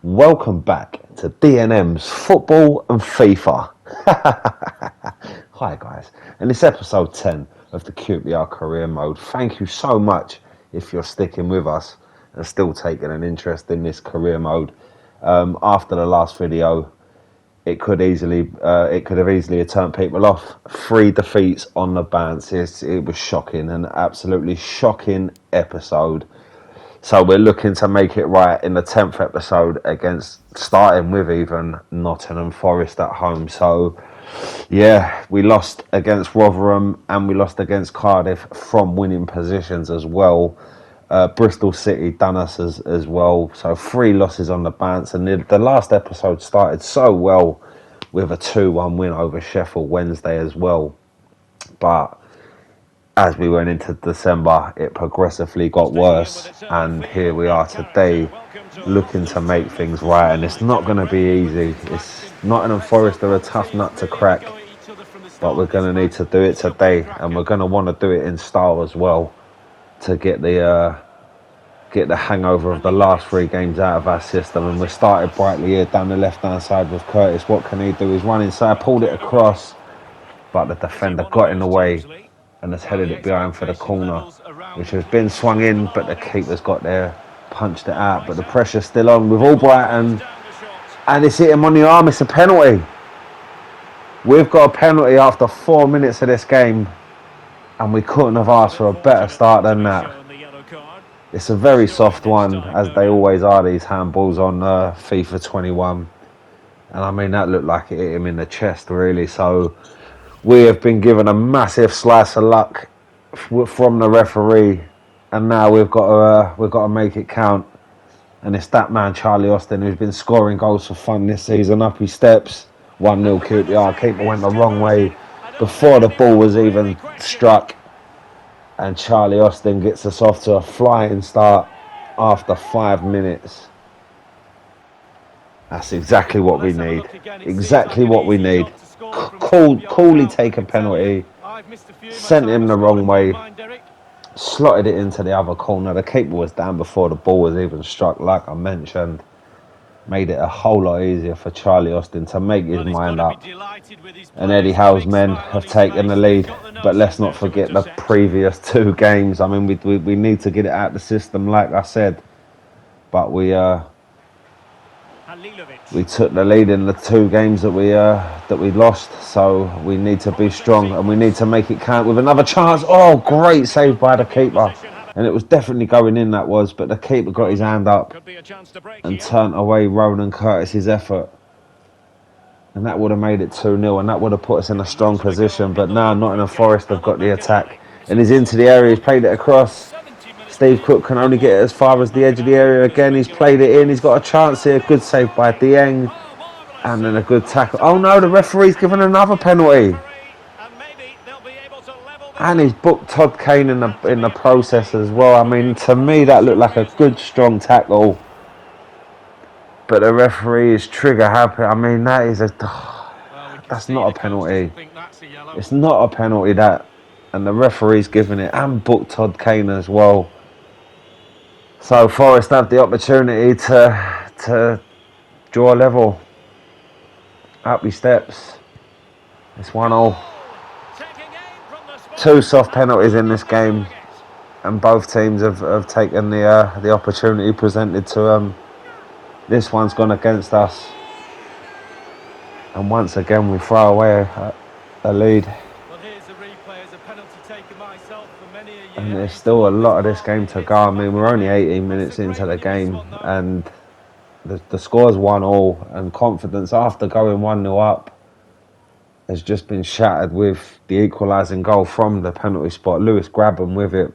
Welcome back to DNM's Football and FIFA. Hi guys, and it's episode 10 of the QPR career mode. Thank you so much if you're sticking with us and still taking an interest in this career mode. After the last video, it could have easily turned people off. 3 defeats on the bounce. It was shocking, an absolutely shocking episode. So we're looking to make it right in the 10th episode against, starting with even Nottingham Forest at home. So yeah, we lost against Rotherham and we lost against Cardiff from winning positions as well. Bristol City done us as well. So 3 losses on the bounce, and the last episode started so well with a 2-1 win over Sheffield Wednesday as well. But as we went into December, it progressively got worse, and here we are today looking to make things right, and it's not going to be easy. It's Nottingham Forest are a tough nut to crack, but we're going to need to do it today, and we're going to want to do it in style as well to get the hangover of the last 3 games out of our system. And we started brightly here down the left hand side with Curtis. What can he do? He's run inside, pulled it across, but the defender got in the way and has headed it behind for the corner, which has been swung in, but the keeper's got there, punched it out, but the pressure's still on with Albrighton, and it's hit him on the arm. It's a penalty. We've got a penalty after 4 minutes of this game, and we couldn't have asked for a better start than that. It's a very soft one, as they always are, these handballs on FIFA 21, and I mean that looked like it hit him in the chest really. So we have been given a massive slice of luck from the referee, and now we've got to make it count. And it's that man Charlie Austin who's been scoring goals for fun this season. Up he steps, 1-0 QPR. Keeper went the wrong way before the ball was even struck, and Charlie Austin gets us off to a flying start after 5 minutes. That's exactly what we need. Exactly what we need. Coolly take a penalty, sent him the wrong way, slotted it into the other corner. The keeper was down before the ball was even struck, like I mentioned. Made it a whole lot easier for Charlie Austin to make his mind up. And Eddie Howe's men have taken the lead. But let's not forget the previous 2 games. I mean, we need to get it out of the system, like I said. But we took the lead in the 2 games that we lost, so we need to be strong and we need to make it count with another chance. Oh, great save by the keeper, and it was definitely going in, that was, but the keeper got his hand up and turned away Ronan Curtis's effort, and that would have made it 2-0, and that would have put us in a strong position. But now Nottingham Forest have got the attack, and he's into the area. He's played it across. Steve Cook can only get it as far as the edge of the area again. He's played it in. He's got a chance here. Good save by Dieng. And then a good tackle. Oh no, the referee's given another penalty. And he's booked Todd Kane in the process as well. I mean, to me, that looked like a good, strong tackle. But the referee is trigger happy. I mean, that's not a penalty. It's not a penalty, that. And the referee's giving it, and booked Todd Kane as well. So Forest have the opportunity to draw level. Up he steps. It's 1-0. 2 soft penalties in this game, and both teams have taken the opportunity presented to them. This one's gone against us, and once again we throw away a lead. And there's still a lot of this game to go. I mean, we're only 18 minutes into the game, and the score's 1-1, and confidence after going 1-0 up has just been shattered with the equalising goal from the penalty spot. Lewis Grabban with it,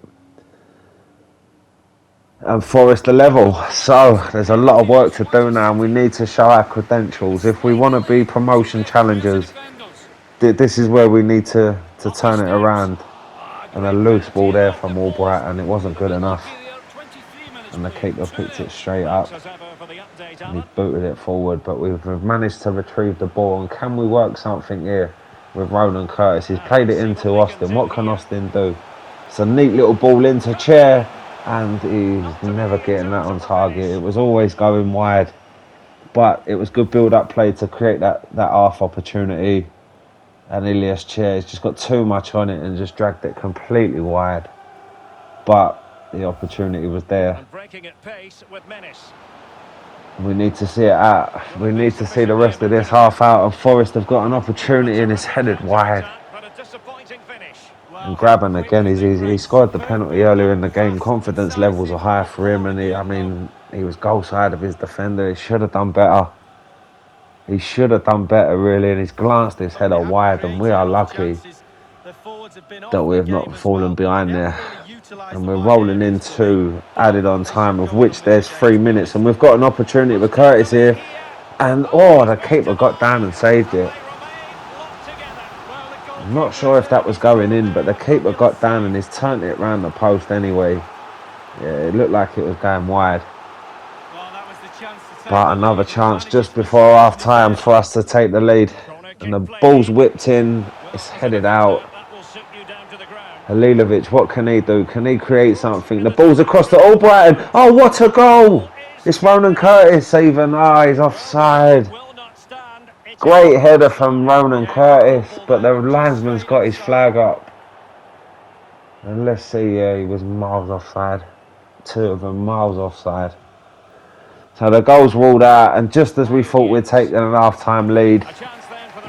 and Forest are level. So there's a lot of work to do now, and we need to show our credentials if we want to be promotion challengers. This is where we need to turn it around. And a loose ball there from Albright, and it wasn't good enough. And the keeper picked it straight up. And he booted it forward, but we've managed to retrieve the ball. And can we work something here with Ronan Curtis? He's played it into Austin. What can Austin do? It's a neat little ball into Chair, and he's never getting that on target. It was always going wide. But it was good build-up play to create that half opportunity. And Ilias Chair's just got too much on it and just dragged it completely wide. But the opportunity was there. And breaking at pace with menace. We need to see it out. We need to see the rest of this half out. And Forest have got an opportunity and it's headed wide. And Graben again, he scored the penalty earlier in the game. Confidence levels are high for him, and he was goal side of his defender. He should have done better. He should have done better, really, and he's glanced his header wide, and we are lucky that we have not fallen behind there. And we're rolling into added on time, of which there's 3 minutes, and we've got an opportunity with Curtis here, and the keeper got down and saved it. I'm not sure if that was going in, but the keeper got down and he's turned it round the post anyway. Yeah, it looked like it was going wide. But another chance just before half time for us to take the lead. And the ball's whipped in, it's headed out. Halilovic, what can he do? Can he create something? The ball's across to Albrighton. Oh, what a goal! It's Ronan Curtis even. He's offside. Great header from Ronan Curtis, but the linesman's got his flag up. And let's see, he was miles offside. 2 of them miles offside. So the goal's ruled out, and just as we thought we'd taken an half-time lead,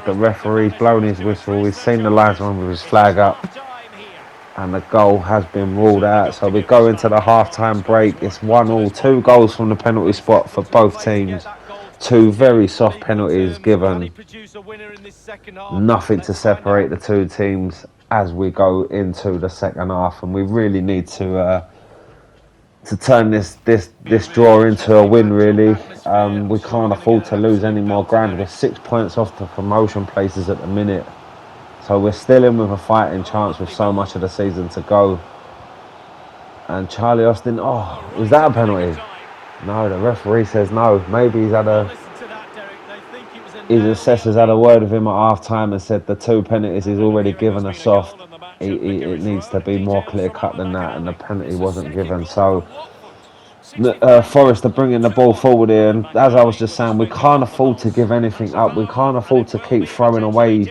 the referee's blown his whistle. We've seen the linesman with his flag up, and the goal has been ruled out. So we go into the half-time break. It's 1-1, 2 goals from the penalty spot for both teams. 2 very soft penalties given. Nothing to separate the 2 teams as we go into the second half, and we really need to turn this draw into a win. Really, we can't afford to lose any more ground. We're 6 points off the promotion places at the minute, so we're still in with a fighting chance with so much of the season to go. And Charlie Austin, was that a penalty? No, the referee says no. Maybe his assessors had a word with him at half time and said the 2 penalties he's already given are soft. It needs to be more clear cut than that, and the penalty wasn't given. So Forest are bringing the ball forward here, and as I was just saying, we can't afford to give anything up. We can't afford to keep throwing away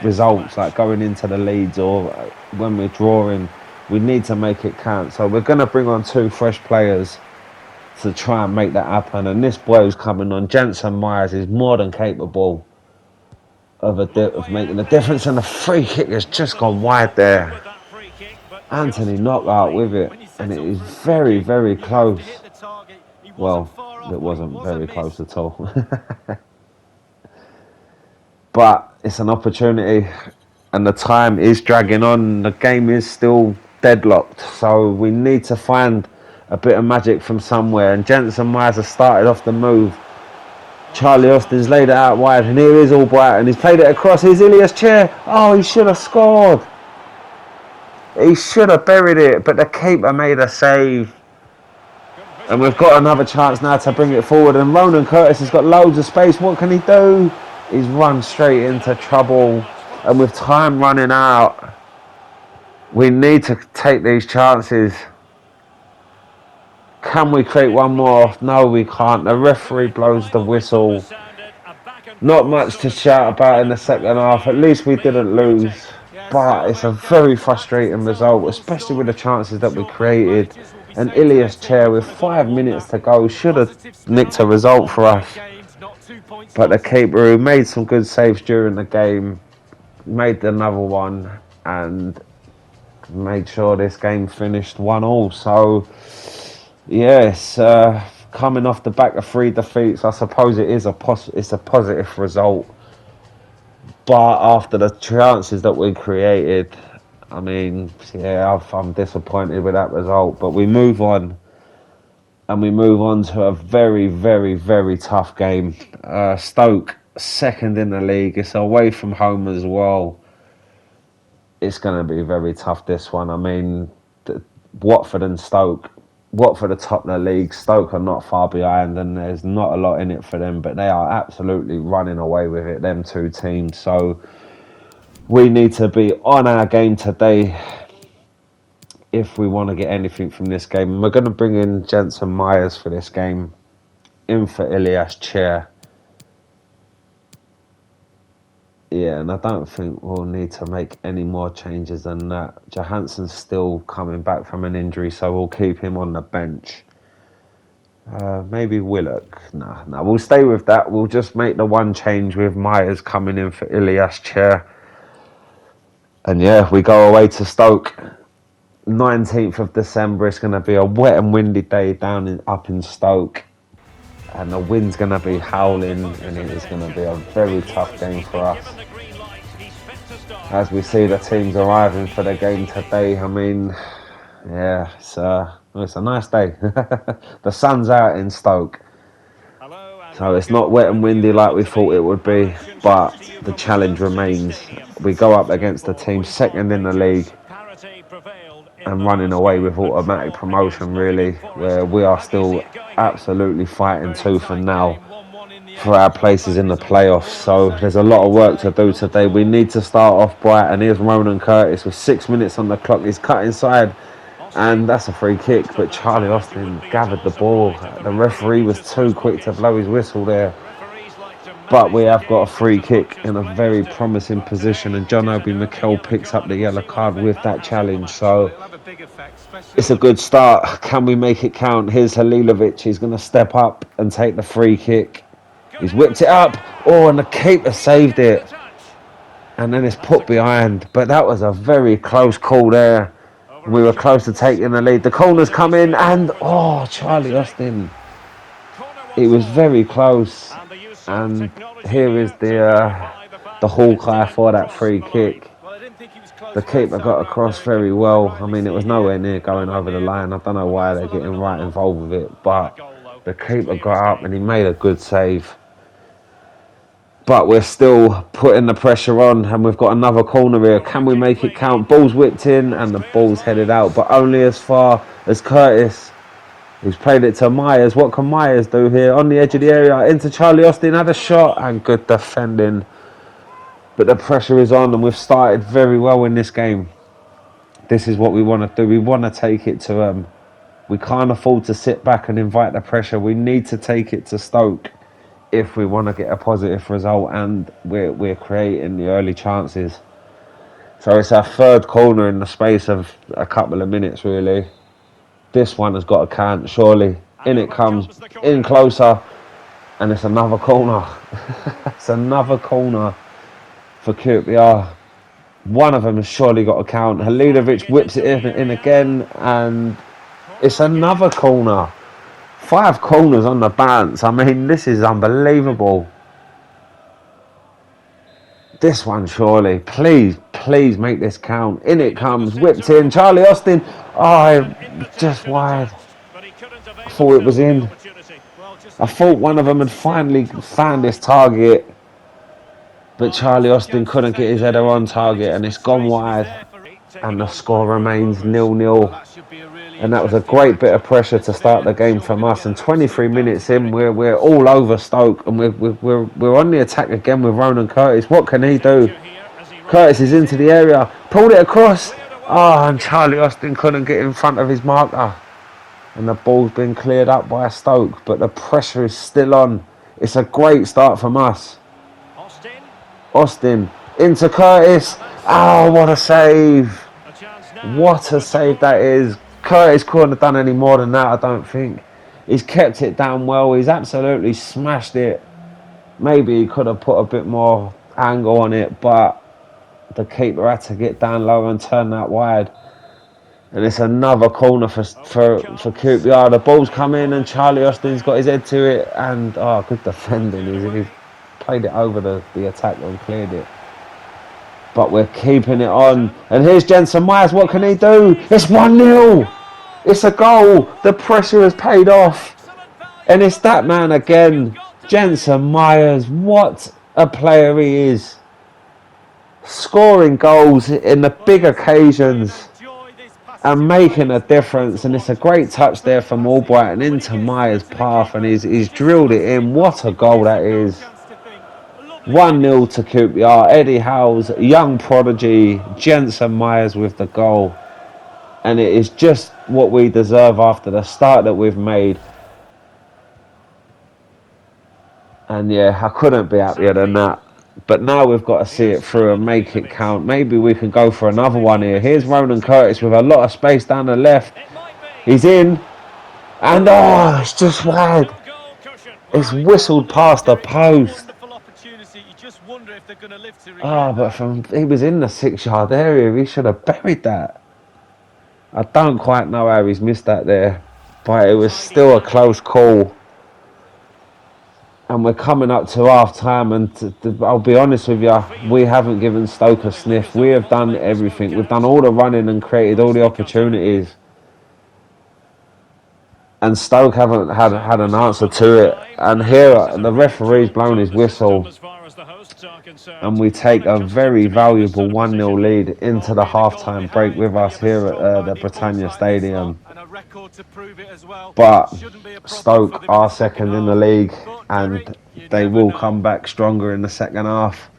results, like going into the leads or when we're drawing. We need to make it count. So we're going to bring on 2 fresh players to try and make that happen. And this boy who's coming on, Jensen Myers, is more than capable of making a difference. And the free kick has just gone wide there. Anthony Knockout with it, and it is very, very close. Well, it wasn't very close at all. But it's an opportunity, and the time is dragging on. The game is still deadlocked, so we need to find a bit of magic from somewhere. And Jensen Myers has started off the move. Charlie Austin's laid it out wide, and here is Albrighton. He's played it across. Here's Ilias Chair. He should have scored. He should have buried it, but the keeper made a save. And we've got another chance now to bring it forward. And Ronan Curtis has got loads of space. What can he do? He's run straight into trouble. And with time running out, we need to take these chances. Can we create one more? No, we can't. The referee blows the whistle. Not much to shout about in the second half. At least we didn't lose. But it's a very frustrating result, especially with the chances that we created. And Ilias Chair, with 5 minutes to go, should have nicked a result for us. But the keeper, who made some good saves during the game, made another one and made sure this game finished 1-1. So, yes, coming off the back of 3 defeats, I suppose it's a positive result. But after the chances that we created, I'm disappointed with that result. But we move on, and we move on to a very, very, very tough game. Stoke, second in the league. It's away from home as well. It's going to be very tough, this one. Watford and Stoke. Watford are top of the league. Stoke are not far behind, and there's not a lot in it for them, but they are absolutely running away with it, them 2 teams. So we need to be on our game today if we want to get anything from this game. And we're going to bring in Jensen Myers for this game. in for Ilias Chair. Yeah, and I don't think we'll need to make any more changes than that. Johansson's still coming back from an injury, so we'll keep him on the bench. Maybe Willock. Nah, we'll stay with that. We'll just make the one change with Myers coming in for Ilias Chair. And yeah, we go away to Stoke. 19th of December. It's going to be a wet and windy day up in Stoke. And the wind's going to be howling, and it is going to be a very tough game for us. As we see the teams arriving for the game today, I mean, yeah, it's a nice day. The sun's out in Stoke, so it's not wet and windy like we thought it would be, but the challenge remains. We go up against a team second in the league and running away with automatic promotion, really, where we are still absolutely fighting tooth and nail for our places in the playoffs. So there's a lot of work to do today. We need to start off bright, and here's Ronan Curtis with 6 minutes on the clock. He's cut inside, and that's a free kick, but Charlie Austin gathered the ball. The referee was too quick to blow his whistle there. But we have got a free kick in a very promising position, and John Obi Mikel picks up the yellow card with that challenge. So it's a good start. Can we make it count? Here's Halilovic. He's going to step up and take the free kick. He's whipped it up. Oh, and the keeper saved it. And then it's put behind. But that was a very close call there. We were close to taking the lead. The corner's come in, and oh, Charlie Austin. It was very close. And here is the Hawkeye for that free kick. The keeper got across very well. I mean, it was nowhere near going over the line. I don't know why they're getting right involved with it, but the keeper got up and he made a good save. But we're still putting the pressure on, and we've got another corner here. Can we make it count? Ball's whipped in and the ball's headed out, but only as far as Curtis. He's played it to Myers. What can Myers do here? On the edge of the area, into Charlie Austin, had a shot, and good defending. But the pressure is on, and we've started very well in this game. This is what we want to do. We want to take it to them. We can't afford to sit back and invite the pressure. We need to take it to Stoke if we want to get a positive result, and we're creating the early chances. So it's our third corner in the space of a couple of minutes, really. This one has got to count, surely. In it comes, in closer, and it's another corner. It's another corner for QPR. One of them has surely got to count. Halilovic whips it in again, and it's another corner. 5 corners on the bounce. I mean, this is unbelievable. This one, surely. Please make this count. In it comes, whipped in. Charlie Austin. Oh, just wide. I thought it was in. I thought one of them had finally found this target. But Charlie Austin couldn't get his header on target, and it's gone wide. And the score remains 0-0. And that was a great bit of pressure to start the game from us. And 23 minutes in, we're all over Stoke, and we're on the attack again with Ronan Curtis. What can he do? Curtis is into the area, pulled it across. Oh, and Charlie Austin couldn't get in front of his marker. And the ball's been cleared up by Stoke, but the pressure is still on. It's a great start from us. Austin into Curtis. Oh, what a save. What a save that is. Curtis couldn't have done any more than that, I don't think. He's kept it down well. He's absolutely smashed it. Maybe he could have put a bit more angle on it, but the keeper had to get down low and turn that wide. And it's another corner for QPR. The ball's come in and Charlie Austin's got his head to it. And, oh, good defending. He's played it over the attacker and cleared it. But we're keeping it on. And here's Jensen Myers. What can he do? It's 1-0. It's a goal. The pressure has paid off. And it's that man again. Jensen Myers. What a player he is. Scoring goals in the big occasions and making a difference. And it's a great touch there from Albright and into Myers' path. And he's drilled it in. What a goal that is. 1-0 to QPR. Eddie Howe's young prodigy, Jensen Myers with the goal. And it is just what we deserve after the start that we've made. And yeah, I couldn't be happier than that. But now we've got to see it through and make it count. Maybe we can go for another one here. Here's Ronan Curtis with a lot of space down the left. He's in. And oh, it's just wide. It's whistled past the post. Oh, but he was in the 6-yard area. He should have buried that. I don't quite know how he's missed that there. But it was still a close call. And we're coming up to half time, and I'll be honest with you, we haven't given Stoke a sniff. We have done everything. We've done all the running and created all the opportunities. And Stoke haven't had an answer to it. And here, the referee's blown his whistle. And we take a very valuable 1-0 lead into the half-time break with us here at the Britannia Stadium. But Stoke are second in the league, and they will come back stronger in the second half.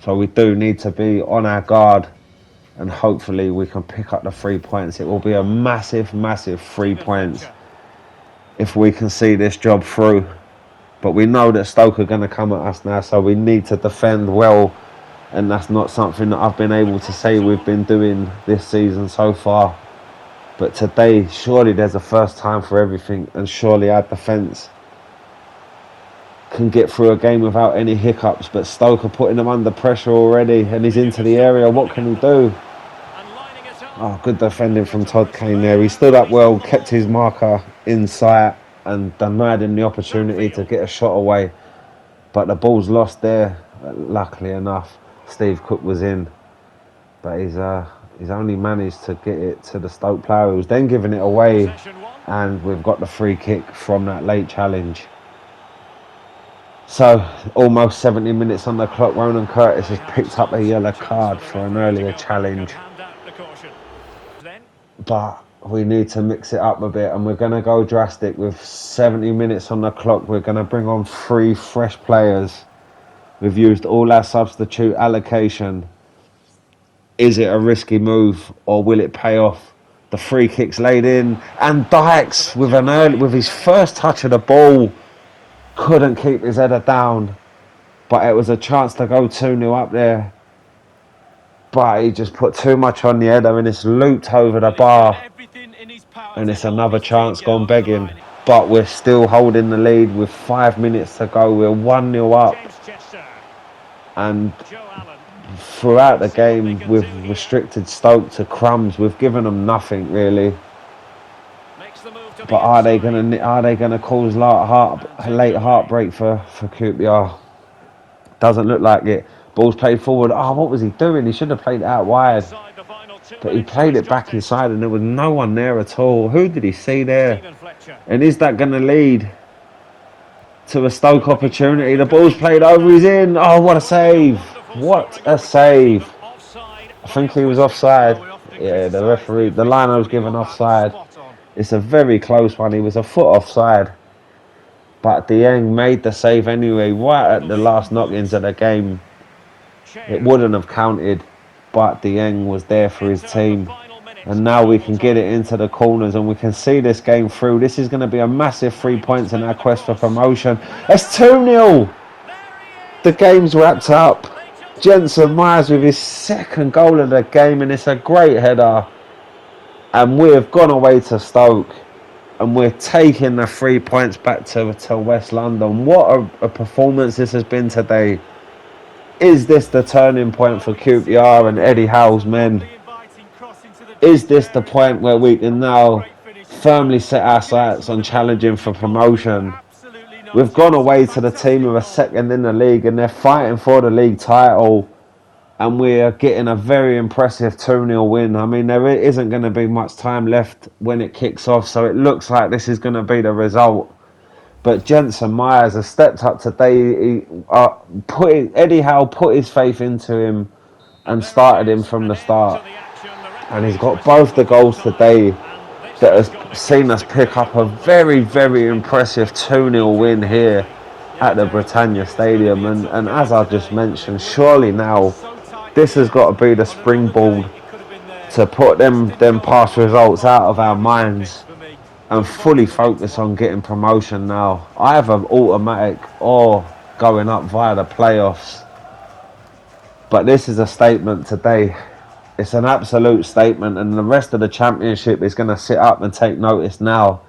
So we do need to be on our guard, and hopefully we can pick up the 3 points. It will be a massive, massive 3 points if we can see this job through. But we know that Stoke are going to come at us now, so we need to defend well, and that's not something that I've been able to say we've been doing this season so far. But today, surely there's a first time for everything, and surely our defence can get through a game without any hiccups. But Stoke are putting them under pressure already, and he's into the area. What can he do? Oh, good defending from Todd Kane there. He stood up well, kept his marker in sight, and denied him the opportunity to get a shot away. But the ball's lost there. Luckily enough, Steve Cook was in, but he's only managed to get it to the Stoke player, who's then giving it away, and we've got the free kick from that late challenge. So almost 70 minutes on the clock. Ronan Curtis has picked up a yellow card for an earlier challenge, but we need to mix it up a bit, and we're going to go drastic. With 70 minutes on the clock, we're going to bring on 3 fresh players. We've used all our substitute allocation. Is it a risky move, or will it pay off? The free kick's laid in, and Dykes with his first touch of the ball couldn't keep his header down, but it was a chance to go 2-0 up there. But he just put too much on the header, and it's looped over the bar, and it's another chance gone begging. But we're still holding the lead with 5 minutes to go. We're 1-0 up, and throughout the game we've restricted Stoke to crumbs. We've given them nothing really. But are they gonna cause late heartbreak for QPR? Doesn't look like it. Ball's played forward. Oh, what was he doing? He should have played it out wide. But he played it back inside, and there was no one there at all. Who did he see there? And is that going to lead to a Stoke opportunity? The ball's played over. He's in. Oh, what a save. What a save. I think he was offside. Yeah, the referee, the liner was given offside. It's a very close one. He was a foot offside. But Dieng made the save anyway, right at the last knock-ins of the game. It wouldn't have counted, but Dieng was there for his team. And now we can get it into the corners, and we can see this game through. This is going to be a massive 3 points in our quest for promotion. It's 2-0. The game's wrapped up. Jensen Myers with his second goal of the game, and it's a great header. And we've gone away to Stoke, and we're taking the 3 points back to West London. What a performance this has been today. Is this the turning point for QPR and Eddie Howe's men? Is this the point where we can now firmly set our sights on challenging for promotion? We've gone away to the team who are second in the league, and they're fighting for the league title, and we're getting a very impressive 2-0 win. I mean, there isn't going to be much time left when it kicks off, so it looks like this is going to be the result. But Jensen Myers has stepped up today. Eddie Howe put his faith into him and started him from the start. And he's got both the goals today that has seen us pick up a very, very impressive 2-0 win here at the Britannia Stadium. And as I just mentioned, surely now this has got to be the springboard to put them past results out of our minds and fully focus on getting promotion now. Either automatic or going up via the playoffs. But this is a statement today. It's an absolute statement, and the rest of the championship is going to sit up and take notice now,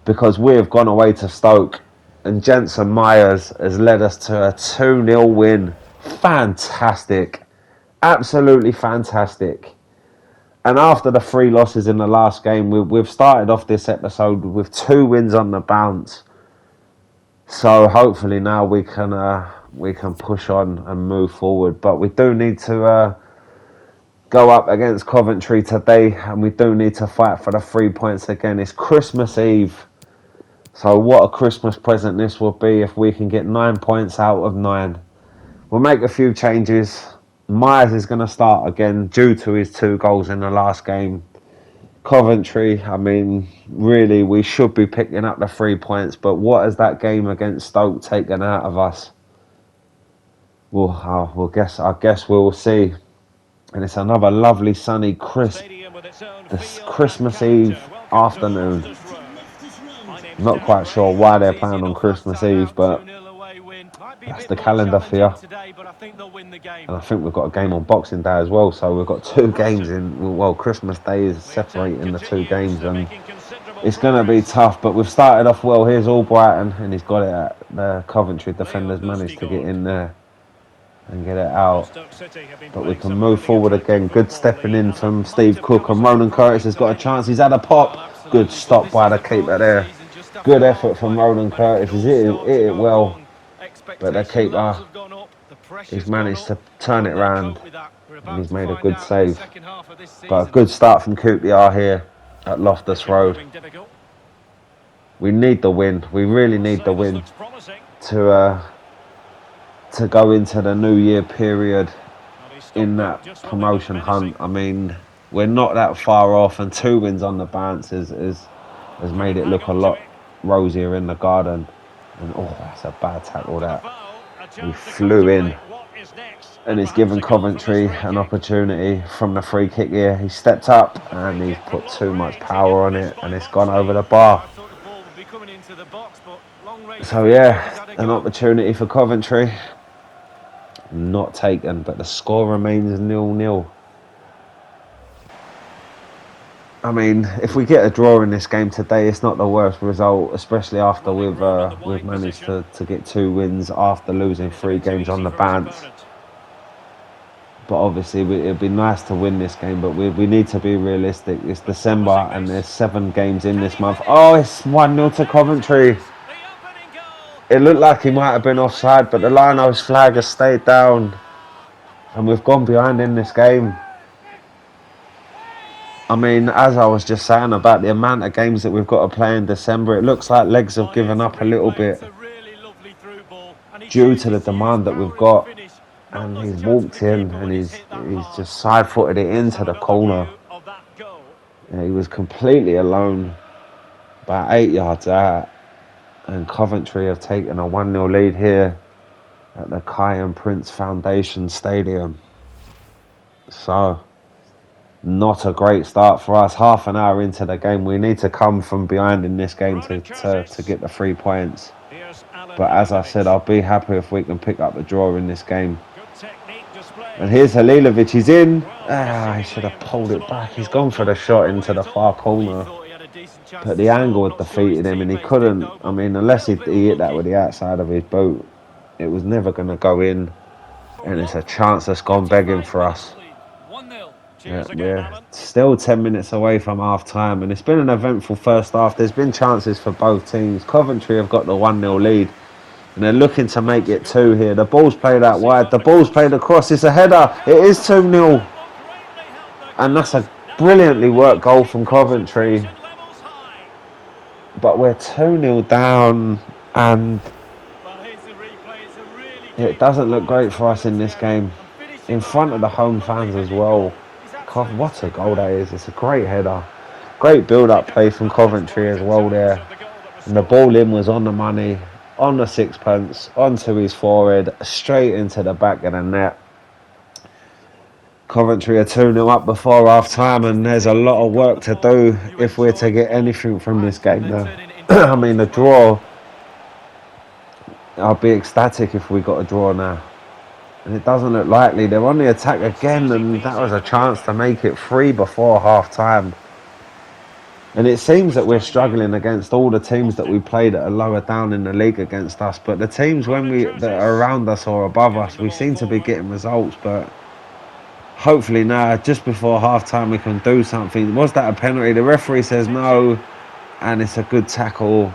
because we have gone away to Stoke and Jensen Myers has led us to a 2-0 win. Fantastic. Absolutely fantastic. And after the 3 losses in the last game, we've started off this episode with 2 wins on the bounce. So hopefully now we can push on and move forward. But we do need to go up against Coventry today, and we do need to fight for the 3 points again. It's Christmas Eve. So what a Christmas present this will be if we can get 9 points out of 9. We'll make a few changes. Myers is going to start again due to his 2 goals in the last game. Coventry, I mean, really, we should be picking up the 3 points, but what has that game against Stoke taken out of us? I guess we'll see. And it's another lovely, sunny, crisp, this Christmas Eve afternoon. Not quite sure why they're playing on Christmas Eve, but that's the calendar for you. And I think we've got a game on Boxing Day as well, so we've got 2 games in. Well, Christmas Day is separating the 2 games, and it's going to be tough. But we've started off well. Here's Albrighton, and he's got it at the Coventry defenders managed to get in there and get it out. But we can move forward again. Good stepping in from Steve Cook, and Ronan Curtis has got a chance. He's had a pop. Good stop by the keeper there. Good effort from Ronan Curtis. He's hit it well, but the keeper, he's managed to turn it around, and he's made a good save. But a good start from QPR here at Loftus Road. We need the win. We really need the win to go into the New Year period in that promotion hunt. I mean, we're not that far off, and 2 wins on the bounce has made it look a lot rosier in the garden. And oh, that's a bad tackle that. He flew in, and he's given Coventry an opportunity from the free kick here. He stepped up and he's put too much power on it, and it's gone over the bar. So yeah, an opportunity for Coventry, not taken, but the score remains 0-0. I mean, if we get a draw in this game today, it's not the worst result, especially after we've managed to get 2 wins after losing 3 games on the bounce. But obviously, it'd be nice to win this game, but we need to be realistic. It's December and there's 7 games in this month. Oh, it's 1-0 to Coventry. It looked like he might have been offside, but the Lionos flag has stayed down, and we've gone behind in this game. I mean, as I was just saying about the amount of games that we've got to play in December, it looks like legs have given up a little bit due to the demand that we've got. And he's walked in and he's just side-footed it into the corner. Yeah, he was completely alone, about 8 yards out. And Coventry have taken a 1-0 lead here at the Kai and Prince Foundation Stadium. So, not a great start for us. Half an hour into the game, we need to come from behind in this game to get the 3 points. But as I said, I'll be happy if we can pick up a draw in this game. And here's Halilovic, he's in. He should have pulled it back. He's gone for the shot into the far corner. But the angle had defeated him, and he couldn't. I mean, unless he hit that with the outside of his boot, it was never going to go in. And it's a chance that's gone begging for us. Yeah, we're still 10 minutes away from half time, and it's been an eventful first half. There's been chances for both teams. Coventry have got the 1-0 lead, and they're looking to make it 2 here. The ball's played out wide. The ball's played across. It's a header. It is 2-0. And that's a brilliantly worked goal from Coventry. But we're 2-0 down, and it doesn't look great for us in this game. In front of the home fans as well. What a goal that is. It's a great header. Great build-up play from Coventry as well there. And the ball in was on the money, on the sixpence, onto his forehead, straight into the back of the net. Coventry are 2-0 up before half time, and there's a lot of work to do if we're to get anything from this game now. I mean, the draw, I'll be ecstatic if we got a draw now. And it doesn't look likely. They're on the attack again, and that was a chance to make it 3 before half time. And it seems that we're struggling against all the teams that we played that are lower down in the league against us. But the teams that are around us or above us, we seem to be getting results. But hopefully now, just before half time, we can do something. Was that a penalty? The referee says no, and it's a good tackle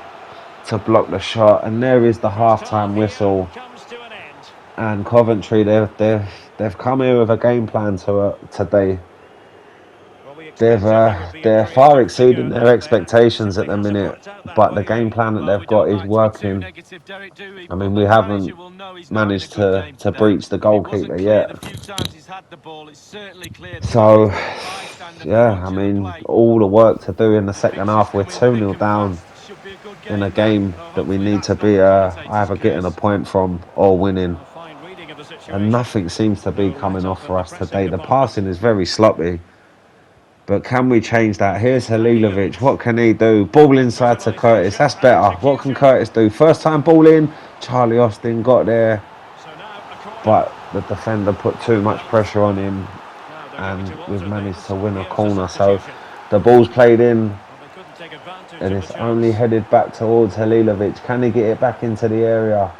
to block the shot. And there is the half time whistle. And Coventry, they've come here with a game plan today. They're far exceeding their expectations at the minute, but the game plan that they've got is working. I mean, we haven't managed to breach the goalkeeper yet. So, yeah, I mean, all the work to do in the second half. We're 2-0 down in a game that we need to be either getting a point from or winning. And nothing seems to be coming off for us today. The passing is very sloppy. But can we change that? Here's Halilovic. What can he do? Ball inside to Curtis. That's better. What can Curtis do? First time ball in. Charlie Austin got there. But the defender put too much pressure on him. And we've managed to win a corner. So the ball's played in. And it's only headed back towards Halilovic. Can he get it back into the area?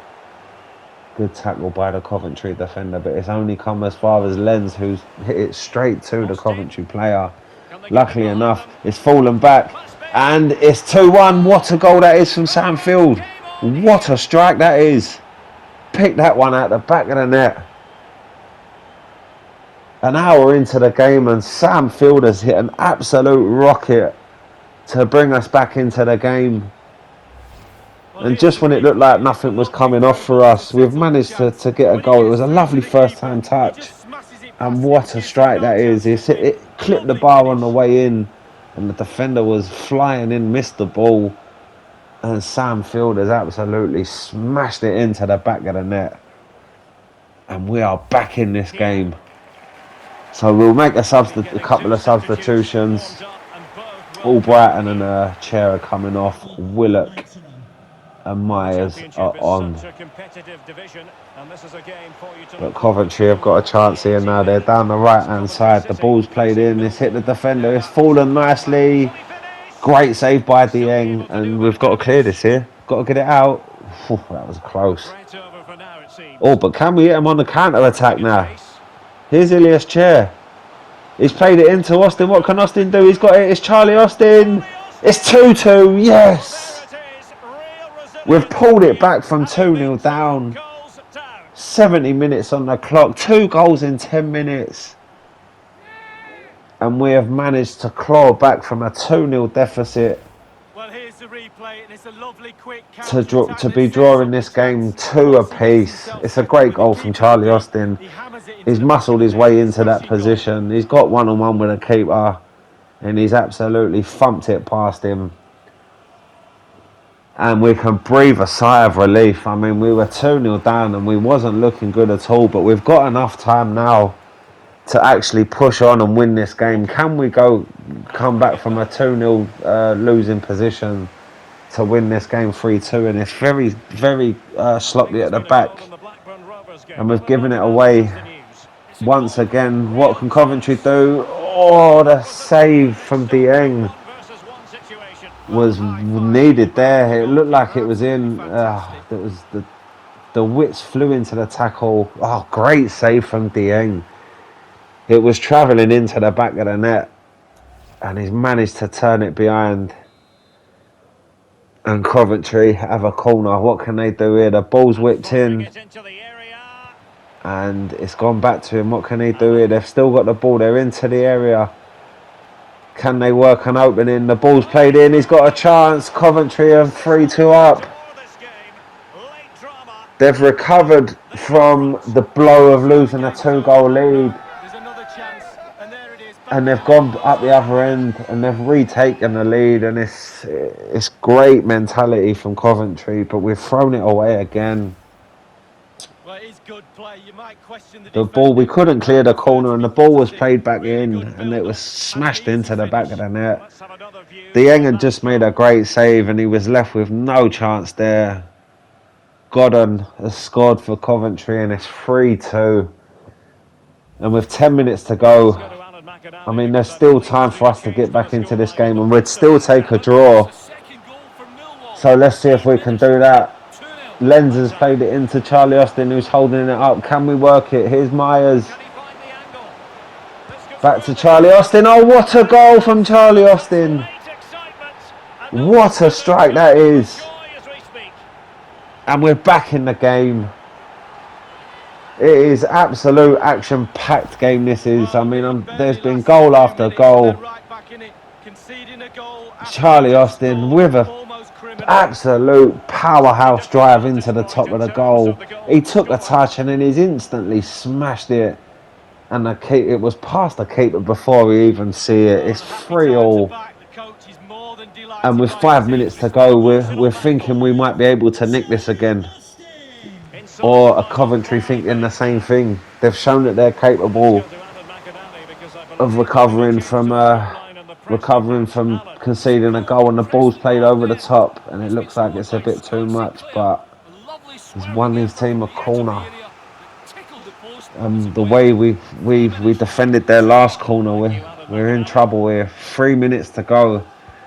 Good tackle by the Coventry defender. But it's only come as far as Lenz, who's hit it straight to the Coventry player. Luckily enough, it's fallen back, and it's 2-1. What a goal that is from Sam Field. What a strike that is. Pick that one out the back of the net. An hour into the game, and Sam Field has hit an absolute rocket to bring us back into the game. And just when it looked like nothing was coming off for us, we've managed to get a goal. It was a lovely first-time touch. And what a strike that is. It clipped the bar on the way in. And the defender was flying in, missed the ball. And Sam Field has absolutely smashed it into the back of the net. And we are back in this game. So we'll make a couple of substitutions. Albrighton and Chair are coming off. Willock and Myers are on. But Coventry have got a chance here now. They're down the right hand side. The ball's played in. It's hit the defender. It's fallen nicely. Great save by Dieng. And we've got to clear this here. Got to get it out. Ooh, that was close. Oh, but can we hit him on the counter attack now? Here's Ilias Chair. He's played it into Austin. What can Austin do? He's got it. It's Charlie Austin. It's 2-2. Yes. We've pulled it back from 2-0 down. 70 minutes on the clock. 2 goals in 10 minutes. And we have managed to claw back from a 2-0 deficit to be drawing this game 2 apiece. It's a great goal from Charlie Austin. He's muscled his way into that position. He's got one-on-one with a keeper. And he's absolutely thumped it past him. And we can breathe a sigh of relief. I mean, we were 2-0 down and we wasn't looking good at all. But we've got enough time now to actually push on and win this game. Can we come back from a 2-0 losing position to win this game 3-2? And it's very, very sloppy at the back. And we've given it away once again. What can Coventry do? Oh, the save from Dieng was needed there. It looked like it was in. It was the wits flew into the tackle. Oh, great save from Dieng. It was travelling into the back of the net, and he's managed to turn it behind. And Coventry have a corner. What can they do here? The ball's whipped in, and it's gone back to him. What can he do here? They've still got the ball. They're into the area. Can they work an opening? The ball's played in. He's got a chance. Coventry are 3-2 up. They've recovered from the blow of losing a 2-goal lead. And they've gone up the other end and they've retaken the lead. And it's great mentality from Coventry. But we've thrown it away again. good play. You might question the The ball, we defending, but couldn't clear the corner, and the ball was played back really in, good and it was build-up and an smashed easy into the back finish. of the net. Let's have another view Dieng of had that just made a goal. great save, and he was left with no chance there. Godden has scored for Coventry, and it's 3-2. And with 10 minutes to Let's go, go to Alan I McAnally mean, there's because I still believe time the for us to get occasional back into this scoreline game, will and we'd prove to still be take a seven. And that's draw. the second goal for Millwall. So let's see if 8 we can minutes do to go. that. 2-0. Lenz has Let's have played it. it into Charlie Austin, who's holding it up. Can we work it? Here's Myers. Can he find the angle? This could Back to prove Charlie decisive. Austin. Oh, what a goal from Charlie That's Austin. late excitement. And they'll go What a through their strike that chants of is. joy as we speak. And we're back in the game. It is absolute action-packed game, this is. I Well, mean, it barely there's been lasted a goal few after minutes and they're goal. right back in it. Conceding a goal after you've Charlie just Austin scored. with a Almost criminal. absolute Something powerhouse drive difficult to into the exploit top in of the terms goal. of the He goal took a scored. touch and then he's instantly smashed it. And it was past the keeper before we even see it. Well, It's the happy times are 3-all. back. The coach is more than And delighted with by his 5 team. minutes to go, we're thinking we might be able to nick this again. Inside the Or a final Coventry 5 thinking the minutes. same thing. They've shown that they're Let's go capable to Alan McAnally because I of believe there'll be no change to the scoreline and the pressing recovering match. from Alan. conceding a Well, goal, and the ball's pressing played hard over the then. top, and it It's been looks like somewhat it's a by bit too Stokes and much. clear. But A lovely there's swerving won his effort team from a the edge of the corner. area. It tickled the post, but was The away. way we 3 we we minutes defended their last corner, Thank you, Alan we're in McAnally. trouble here. 3 minutes to go.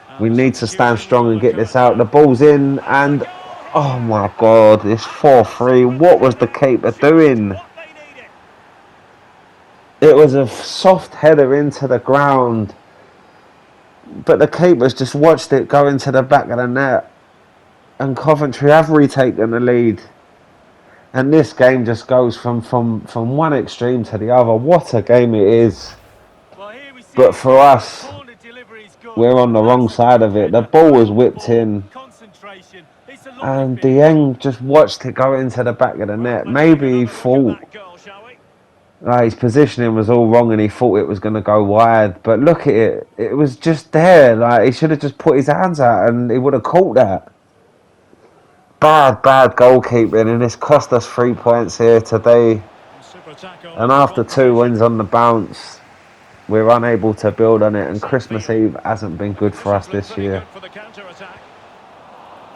And We the need to stand substitution strong will and get occur this out. The now. ball's in, And the and goal oh here! my God, it's 4-3. Sequence What was the ahead, keeper just doing? what they needed. It was a soft header into the ground, but the keeper's just watched it go into the back of the net, and Coventry have retaken the lead. And this game just goes from one extreme to the other. What a game it is. Well, here we see But it for again. The us, corner delivery is good. we're on the wrong That's a side quick of it. The header. ball was Read the whipped ball. in, Concentration. It's a lovely and finish. Dieng just watched it go into the back of the Well, net. let's take Maybe he another look at thought that goal, shall we? his positioning was all wrong and he thought it was going to go wide. But look at it. It was just there. Like, he should have just put his hands out and he would have caught that. Bad goalkeeping, and it's cost us 3 points here today. Super tackle And in the after wrong two position. wins on the bounce, we're unable to build on it. And Christmas Satfield. Eve hasn't been The good for us conditions look this pretty year. good for the counter-attack.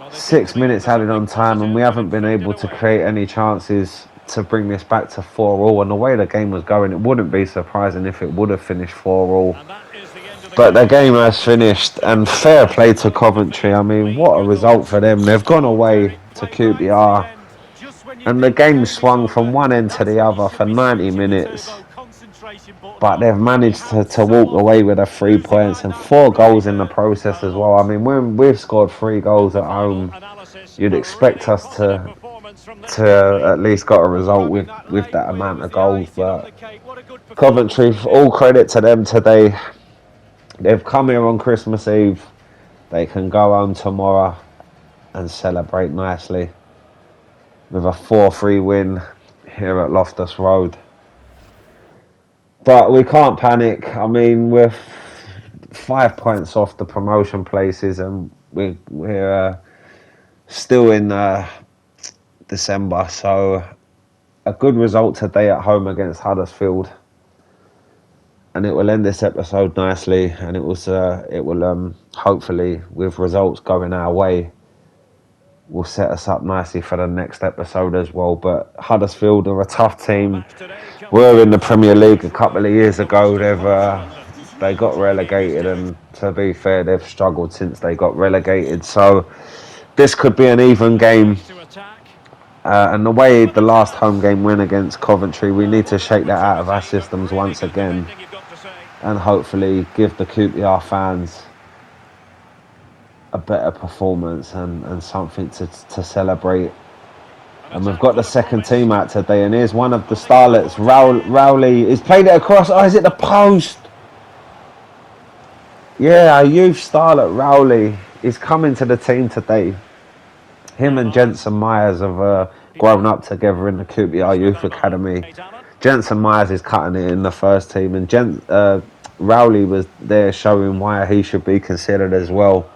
Well, they seem to 6 be minutes onto added something on time, and we positive with haven't it been flicked able to away. create any chances to bring this back to 4-all. And the way the game was going, it wouldn't be surprising if it would have finished 4-all. And that is the end of the But the game. game has finished, and fair play to Coventry. I mean, what a result for them. They've gone Oh, away Derek, to played right to the QPR, end. Just when you and the think the game game is swung from over, one end to that's the when you other should for be 90 switching the minutes. turbo concentration button But on. they've You managed have to so walk away often with a losing 3 points like and that can four really goals in the hurt process a as well. I lot. mean, when we've scored 3 goals And at the final home, analysis, you'd a expect really us positive to performance from this to goalie. at least got a result Grabbing with that with late that winner amount was of the goals. icing on the But cake. What a good performance Coventry, from him. all credit to them today. They've come here on Christmas Eve. They can go home tomorrow and celebrate nicely with a 4-3 win here at Loftus Road. But we can't panic. I mean, we're 5 points off the promotion places, and we're still in December. So a good result today at home against Huddersfield, and it will end this episode nicely. And it will hopefully, with results going our way, will set us up nicely for the next episode as well. But Huddersfield are a tough Well, team. match today comes Were in from the Premier League a Loftus couple of Road years in the ago. western part of London. They got So here we relegated, stand. and to be fair, they've struggled since they got relegated. So this could be an even game. Tries to attack. And the way With the a last home chance. game win against Coventry, we Well, need to good shake that out of our opportunity, but systems really once good again, defending, you've got to say. and hopefully give the QPR fans a better performance and something to celebrate. An And we've attack got the full of second promise. team out today, and here's one of the Well, they can starlets, afford to win. Rowley. He's played it across. Oh, is it the post? Yeah, our youth starlet, Rowley, is coming to the team today. Him and Neymar. Jensen Myers have grown Fifa. up together in the QPR Let's let Youth that run. Academy. Hey, Alan. Jensen Myers is cutting it in the first team, and Rowley was there showing why he should be considered as well.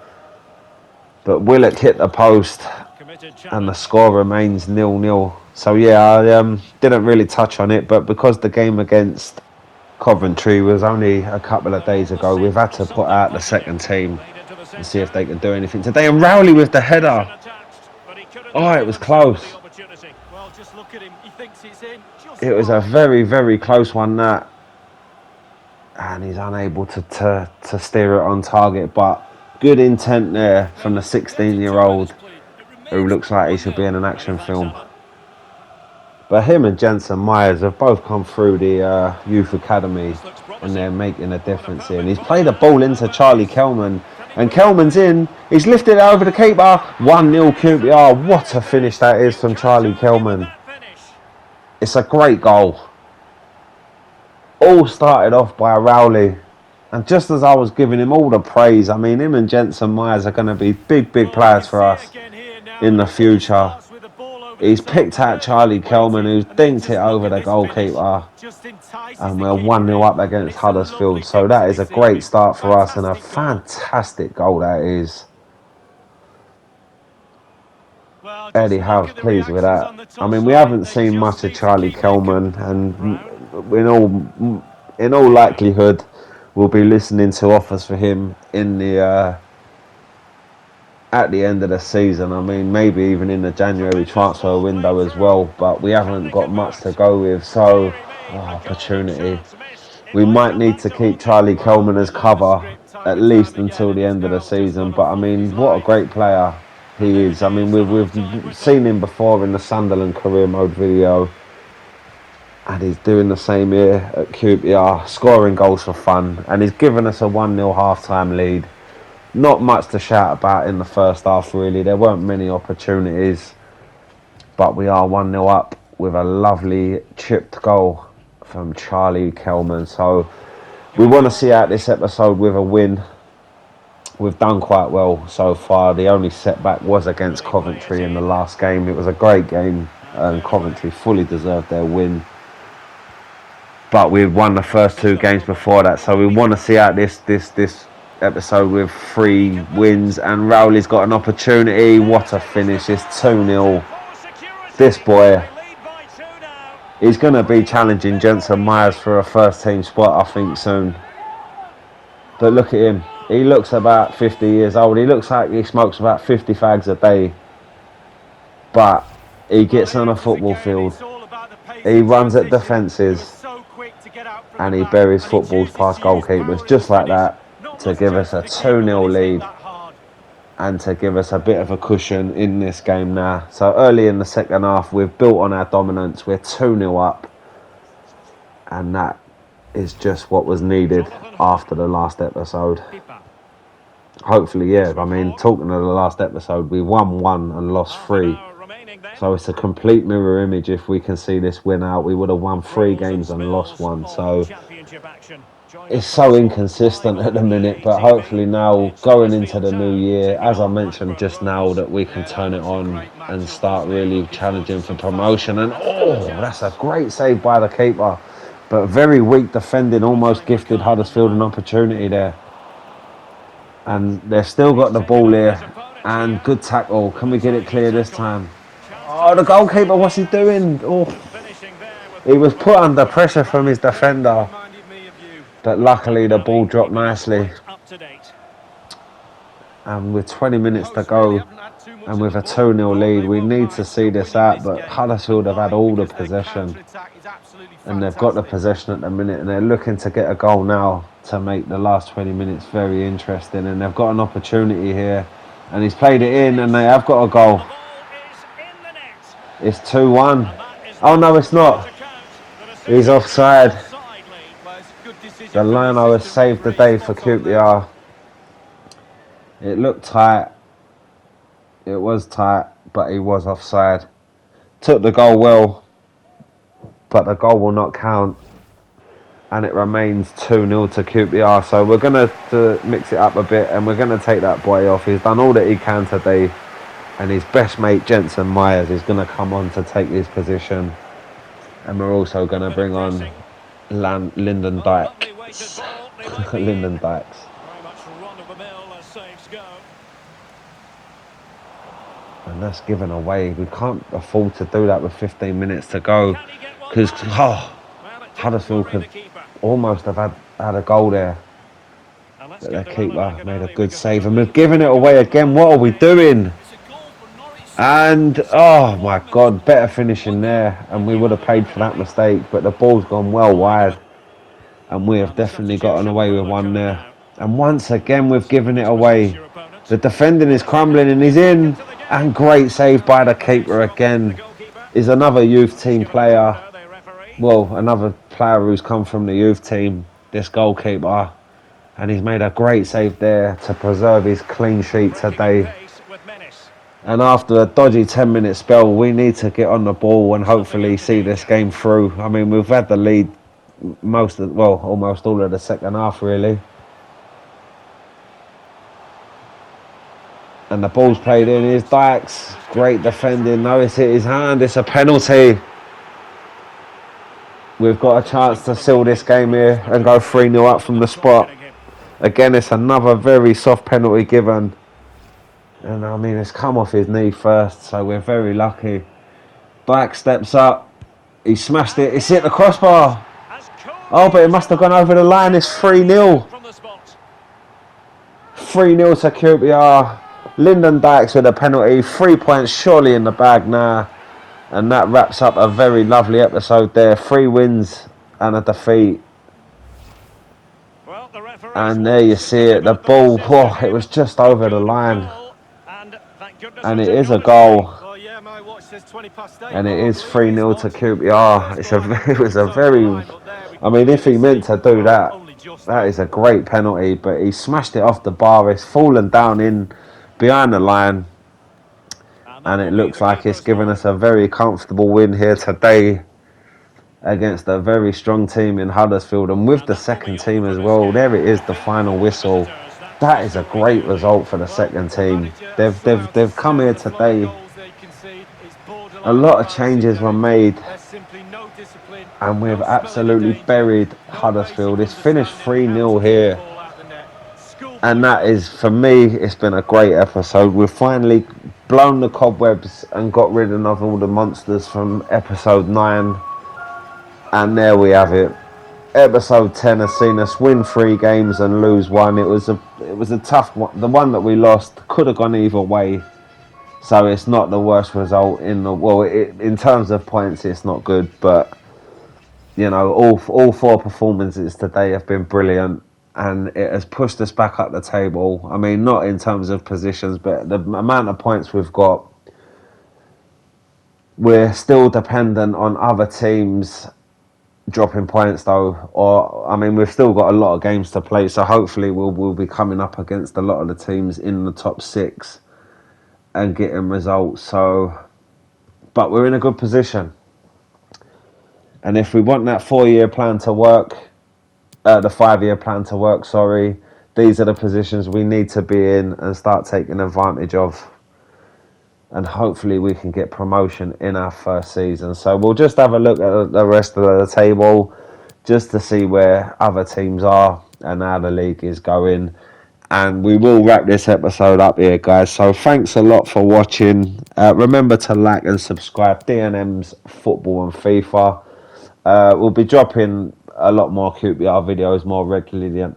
But Willock hit the post, Committed and the challenge. score remains 0-0. So yeah, I didn't really touch on it, but because the game against Coventry was only a couple of days ago, we've had to put out the second team and see if they can do anything today. And Rowley with the header. Oh, it was close. Well, just look at him. He thinks it's in. Just It was a wide. very, very close one, that. And he's unable to steer it on target. But good intent there from the 16-year-old who looks like he should be in an action film. But him and Jensen Myers have both come through the youth academy, and they're making a difference here. And he's played a ball into Charlie Kelman, and Kelman's in. He's lifted it over the keeper. 1-0 QPR. What a finish that is from Charlie Kelman. It's a great goal. All started off by Rowley. And just as I was giving him all the praise, I mean, him and Jensen Myers are going to be big, big players for us in the future. He's picked out Charlie Kelman, who's dinked it over the goalkeeper. And we're 1-0 up against Huddersfield. So that is a great start for us, and a fantastic goal that is. Eddie Howe's pleased with that. I mean, we haven't seen much of Charlie Kelman, and in all likelihood, we'll be listening to offers for him in the at the end of the season. I mean, maybe even in the January transfer window as well. But we haven't got much to go with, so opportunity. We might need to keep Charlie Kelman as cover at least until the end of the season. But I mean, what a great player he is. I mean, we've seen him before in the Sunderland career mode video, and he's doing the same here at QPR, scoring goals for fun, and he's given us a 1-0 half-time lead. Not much to shout about in the first half, really. There weren't many opportunities, but we are 1-0 up with a lovely chipped goal from Charlie Kelman. So we want to see out this episode with a win. We've done quite well so far. The only setback was against Coventry in the last game. It was a great game, and Coventry fully deserved their win. But we've won the first two games before that, so we want to see out this episode with 3 wins. And Rowley's got an opportunity. What a finish. It's 2-0. This boy, he's going to be challenging Jensen Myers for a first team spot, I think, soon. But look at him. He looks about 50 years old. He looks like he smokes about 50 fags a day. But he gets on a football field. He runs at defences. And he buries footballs past goalkeepers just like that, to give us a 2-0 lead and to give us a bit of a cushion in this game now. So early in the second half, we've built on our dominance. We're 2-0 up, and that is just what was needed after the last episode. Hopefully, yeah, I mean, talking of the last episode, we won 1 and lost 3. So it's a complete mirror image. If we can see this win out, we would have won 3 games and lost 1. So it's so inconsistent at the minute, but hopefully now, going into the new year, as I mentioned just now, that we can turn it on and start really challenging for promotion. And that's a great save by the keeper, but very weak defending, almost gifted Huddersfield an opportunity there. And they've still got the ball here, and good tackle. Can we get it clear this time? Oh, the goalkeeper, what's he doing? Oh, he was put under pressure from his defender, but luckily the ball dropped nicely. And with 20 minutes to go, and with a 2-0 lead, we need to see this out. But Huddersfield have had all the possession, and they've got the possession at the minute, and they're looking to get a goal now to make the last 20 minutes very interesting. And they've got an opportunity here, and he's played it in, and they have got a goal. It's 2-1. Oh no, it's not. He's offside. The lino has saved the day for QPR. It looked tight. It was tight, but he was offside. Took the goal well, but the goal will not count. And it remains 2-0 to QPR. So we're going to mix it up a bit, and we're going to take that boy off. He's done all that he can today. And his best mate, Jensen Myers, is going to come on to take his position. And we're also going to bring on Lyndon Dykes. Lyndon Dykes. And that's given away. We can't afford to do that with 15 minutes to go. Can he get one Because back? Well, it didn't Huddersfield worry could the keeper. almost have had a goal there. And let's But get their to Alan keeper made a McAnally good because save. And surely we've the ball given it will away go into the again. back What are of we the net. doing? It's a goal for Norwich City. And, It's only oh my 4 minutes God, better played. finishing 1-0 there. And we in would have favour of paid for that McAnally. mistake. But the ball's gone well Wide of wide. it. And we have And the definitely gotten substitution away with will one occur there. now. And once again, we've So given it dispossess away. your opponent. The defending is Well, it's crumbling added and 1 he's second in. to the And game. great save Well, by the not the best keeper job from the again. goalkeeper. Is another youth Well, he's team given a player. corner, the referee. Well, another player who's come from the youth team, this goalkeeper. And he's made a great save there to preserve his clean sheet Breaking at today. pace with menace. And after a dodgy 10-minute spell, we need to get on the ball and Stuffing hopefully into see this danger. game through. I mean, we've had the lead almost all of the second half, really. And the ball's Bending played the in. Here's boot. Dykes. Just Great couldn't get it defending. through. No, it's hit his hand. It's a penalty. We've got a chance Seems to the seal lead this is game closed here for and go Everton. 3-0 up Well, they're from the not spot. targeting him. Again, it's another very soft penalty given. And I mean, it's come off his knee first, so we're very lucky. Black steps up. He smashed And it. It's here hit the it is. crossbar. As Oh, coolly but it as must you have gone like. over the line. It's Never any 3-0. doubt from the spot. 3-0 to QPR. Lyndon Dykes with a penalty. 3 points surely in the bag now. And that wraps up a very lovely episode there. 3 wins and a defeat. Well, the referee's And there you watch see it. The delivered the ball, message to oh, it him. was just A over the good line. goal. And thank goodness And it's it a is a good escape. goal. Well, yeah, my watch says 20 past 8. And it Well, I'll is believe his 3-0 to watch. Well, QPR. first goal, I didn't It think was it was a over the very... line, but there we I could mean, if clearly he meant see. to do Well, that, only just that though. is a great penalty. But he smashed it off the bar. It's fallen down in behind the line. And that And it will be looks the like it's keeper's given mark. us a very comfortable win here today against a very strong team in Huddersfield, and with And the that will be second all team for as this well. There game. it is, the Defeat final for the whistle. visitors. That's That the is a story, great really. result for the Well, second the team. manager has They've flouted come some here of the flow today. goals they concede. It's A borderline lot of embarrassing, changes were Derek. made, There's simply no discipline, and we've no smelling of absolutely danger, buried no basic Huddersfield. It's finished understanding of how to 3-0 keep the here, ball out of the net. and Schoolboy that stuff. is, for me, it's been a great episode. We've finally blown the cobwebs and got rid of all the monsters from episode 9, and there we have it. Episode 10 has seen us win 3 games and lose 1. It was a tough one. The one that we lost could have gone either way. So it's not the worst result in the in terms of points, it's not good, but you know, all 4 performances today have been brilliant, and it has pushed us back up the table. I mean, not in terms of positions, but the amount of points we've got. We're still dependent on other teams dropping points though, or I mean, we've still got a lot of games to play, so hopefully we'll be coming up against a lot of the teams in the top 6 and getting results. So, but we're in a good position, and if we want that 4-year plan to work, the 5-year plan to work, sorry, these are the positions we need to be in and start taking advantage of. And hopefully we can get promotion in our first season. So we'll just have a look at the rest of the table just to see where other teams are and how the league is going. And we will wrap this episode up here, guys. So thanks a lot for watching. Remember to like and subscribe. DNM's Football and FIFA. We'll be dropping a lot more QPR videos more regularly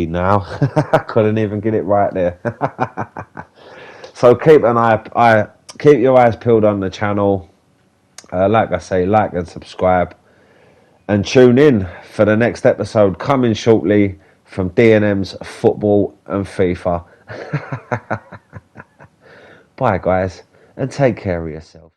now. I couldn't even get it right there. So keep your eyes peeled on the channel. Like I say, like and subscribe, and tune in for the next episode coming shortly from DNM's Football and FIFA. Bye, guys, and take care of yourself.